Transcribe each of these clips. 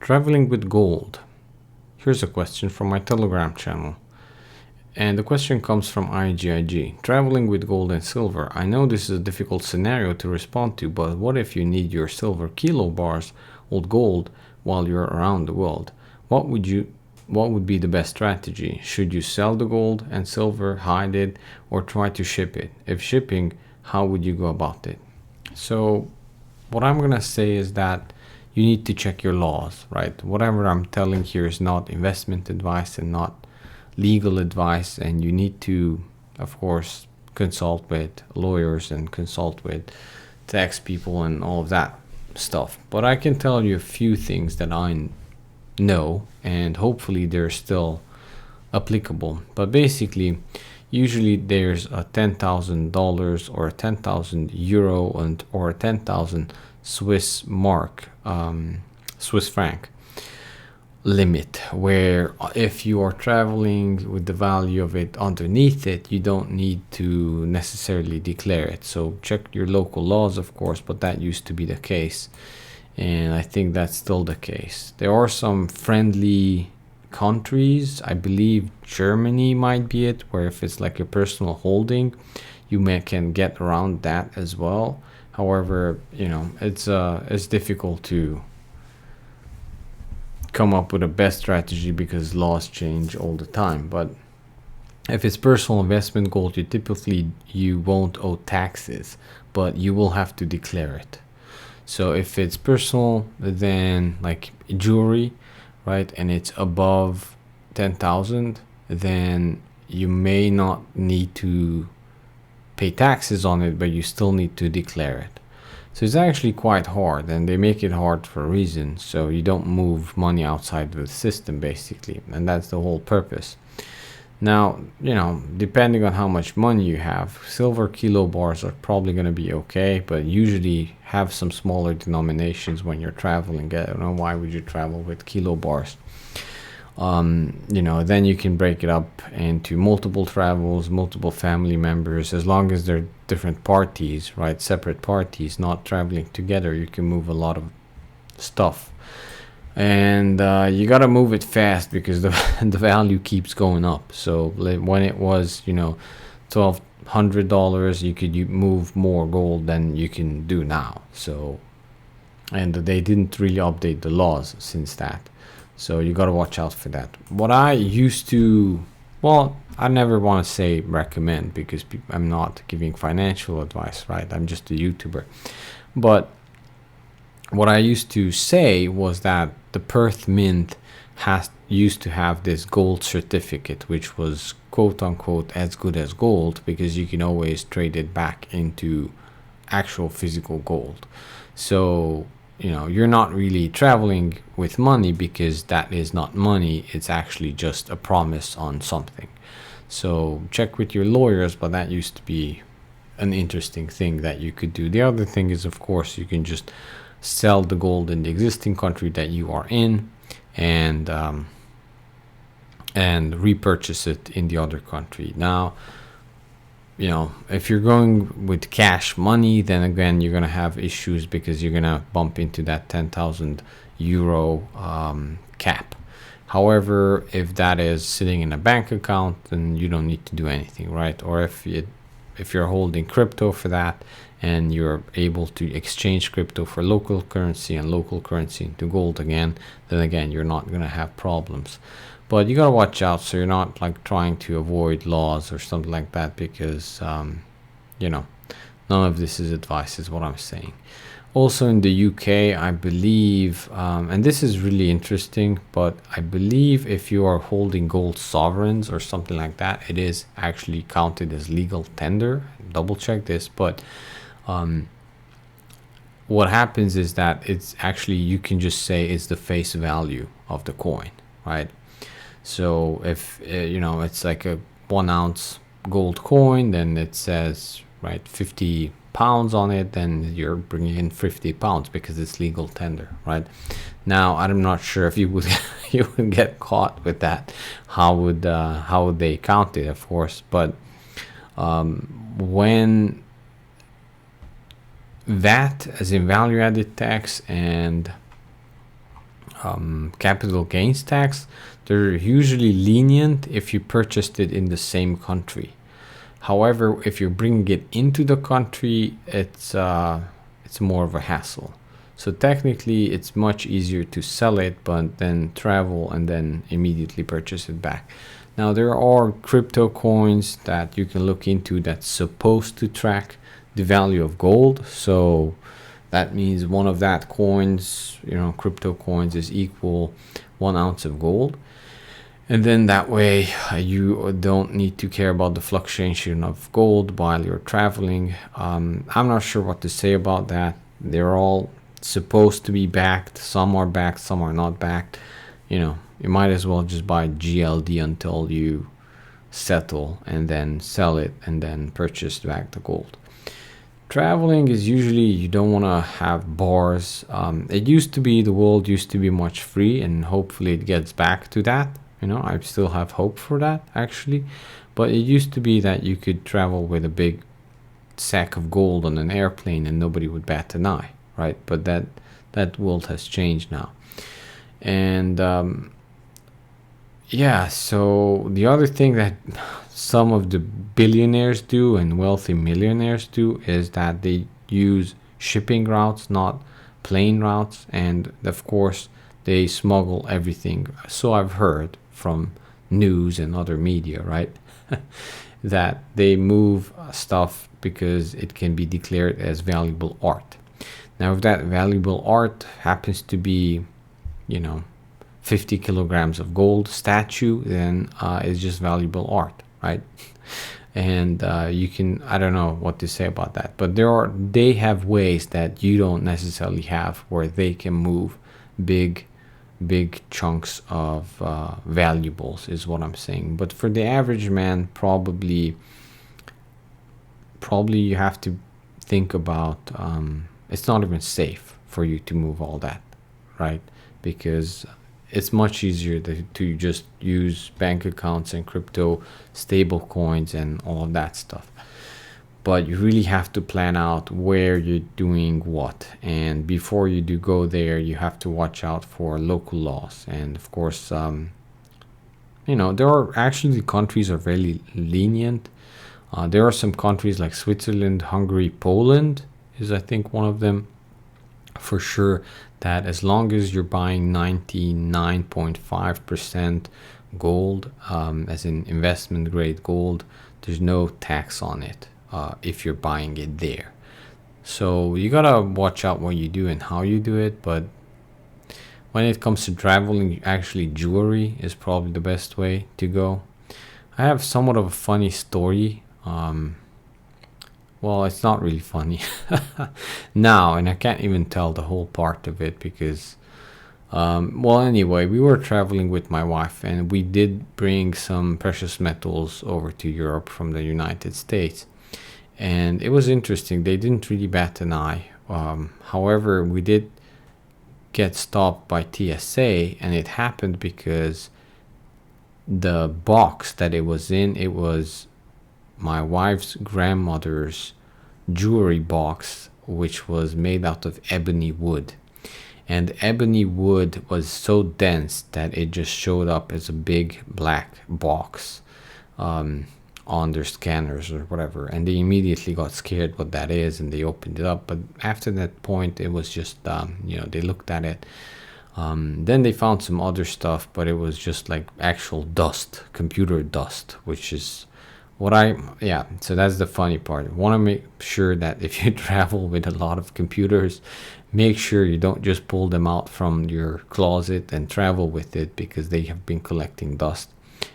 Traveling with gold. Here's a question from my Telegram channel. And the question comes from IGIG. Traveling with gold and silver. I know this is a difficult scenario to respond to, but what if you need your silver kilobars or gold while you're around the world? What would be the best strategy? Should you sell the gold and silver, hide it, or try to ship it? If shipping, how would you go about it? So what I'm gonna say is that you need to check your laws, right? Whatever I'm telling here is not investment advice and not legal advice, and you need to, of course, consult with lawyers and consult with tax people and all of that stuff. But I can tell you a few things that I know, and hopefully they're still applicable. But basically, usually there's a $10,000 or a 10,000 euro or a 10,000 Swiss franc limit, where if you are traveling with the value of it underneath it, you don't need to necessarily declare it. So check your local laws, of course, but that used to be the case, and I think that's still the case. There are some friendly countries, I believe Germany might be it, where if it's like a personal holding, you can get around that as well. However, it's difficult to come up with a best strategy because laws change all the time. But if it's personal investment gold, you won't owe taxes, but you will have to declare it. So if it's personal, then like jewelry, right, and it's above 10,000, then you may not need to pay taxes on it, but you still need to declare it. So it's actually quite hard, and they make it hard for a reason, so you don't move money outside the system basically, and that's the whole purpose. Now, depending on how much money you have, silver kilobars are probably going to be okay, but usually have some smaller denominations when you're traveling. I don't know, why would you travel with kilobars? Then you can break it up into multiple travels, multiple family members, as long as they're different parties, right? Separate parties, not traveling together. You can move a lot of stuff, and you gotta move it fast because the value keeps going up. So when it was $1,200, you could move more gold than you can do now. So, and they didn't really update the laws since that. So you got to watch out for that. What I used to, I never want to say recommend because I'm not giving financial advice, right? I'm just a YouTuber. But what I used to say was that the Perth Mint used to have this gold certificate, which was quote unquote as good as gold because you can always trade it back into actual physical gold. So you're not really traveling with money because that is not money. It's actually just a promise on something. So check with your lawyers, but that used to be an interesting thing that you could do. The other thing is, of course, you can just sell the gold in the existing country that you are in and repurchase it in the other country. Now, if you're going with cash money, then again, you're going to have issues because you're going to bump into that 10,000 euro cap. However, if that is sitting in a bank account, then you don't need to do anything, right? Or if you're holding crypto for that and you're able to exchange crypto for local currency and local currency into gold again, then again, you're not going to have problems. But you gotta watch out so you're not like trying to avoid laws or something like that because, none of this is advice is what I'm saying. Also in the UK, I believe, and this is really interesting, but I believe if you are holding gold sovereigns or something like that, it is actually counted as legal tender. Double check this, but what happens is that it's actually, you can just say it's the face value of the coin, right? So if it's like a 1 ounce gold coin, then it says 50 pounds on it, then you're bringing in 50 pounds because it's legal tender, right? Now I'm not sure if you would get caught with that. How would they count it, of course? But when VAT, as in value added tax, and capital gains tax, they're usually lenient if you purchased it in the same country. However, if you're bringing it into the country, it's more of a hassle. So technically, it's much easier to sell it, but then travel and then immediately purchase it back. Now, there are crypto coins that you can look into that's supposed to track the value of gold. So that means one of that coins, crypto coins, is equal 1 ounce of gold. And then that way you don't need to care about the fluctuation of gold while you're traveling. I'm not sure what to say about that. They're all supposed to be backed. Some are backed, some are not backed. You might as well just buy GLD until you settle and then sell it and then purchase back the gold. Traveling is usually, you don't want to have bars. The world used to be much free, and hopefully it gets back to that. I still have hope for that, actually. But it used to be that you could travel with a big sack of gold on an airplane and nobody would bat an eye, right? But that world has changed now. And so the other thing that some of the billionaires do and wealthy millionaires do is that they use shipping routes, not plane routes. And of course, they smuggle everything. So I've heard from news and other media, right? That they move stuff because it can be declared as valuable art. Now, if that valuable art happens to be, 50 kilograms of gold statue, then it's just valuable art, right? And I don't know what to say about that, but they have ways that you don't necessarily have, where they can move big chunks of valuables, is what I'm saying. But for the average man, probably you have to think about, it's not even safe for you to move all that, right? Because it's much easier to just use bank accounts and crypto stable coins and all of that stuff. But you really have to plan out where you're doing what. And before you do go there, you have to watch out for local laws. And of course, there are actually, countries are very lenient. There are some countries like Switzerland, Hungary, Poland is, I think, one of them, for sure, that as long as you're buying 99.5% gold, as in investment grade gold, there's no tax on it if you're buying it there. So you gotta watch out what you do and how you do it. But when it comes to traveling, actually jewelry is probably the best way to go. I have somewhat of a funny story. Well, it's not really funny now, and I can't even tell the whole part of it because, anyway, we were traveling with my wife, and we did bring some precious metals over to Europe from the United States. And it was interesting. They didn't really bat an eye. However, we did get stopped by TSA, and it happened because the box that it was in, it was my wife's grandmother's jewelry box, which was made out of ebony wood. And ebony wood was so dense that it just showed up as a big black box on their scanners or whatever. And they immediately got scared what that is, and they opened it up. But after that point, it was just, they looked at it. Then they found some other stuff, but it was just like actual dust, computer dust, which is so that's the funny part. I want to make sure that if you travel with a lot of computers, make sure you don't just pull them out from your closet and travel with it, because they have been collecting dust,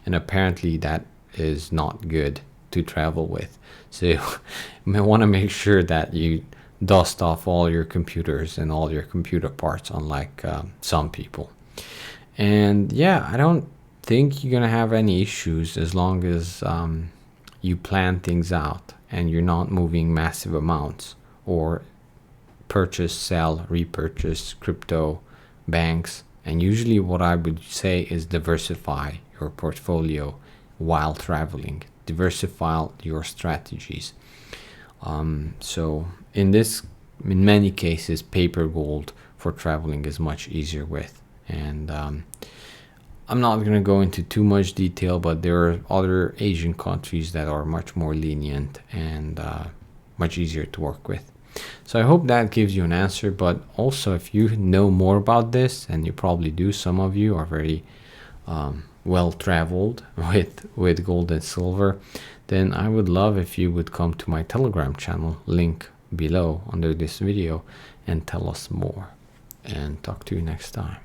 and apparently that is not good to travel with. So you may want to make sure that you dust off all your computers and all your computer parts, unlike some people. And I don't think you're gonna have any issues as long as you plan things out and you're not moving massive amounts or purchase, sell, repurchase crypto banks. And usually what I would say is diversify your portfolio while traveling. Diversify your strategies. So in many cases, paper gold for traveling is much easier with. And I'm not going to go into too much detail, but there are other Asian countries that are much more lenient and much easier to work with. So I hope that gives you an answer. But also, if you know more about this, and you probably do, some of you are very well traveled with gold and silver, then I would love if you would come to my Telegram channel, link below under this video, and tell us more. And talk to you next time.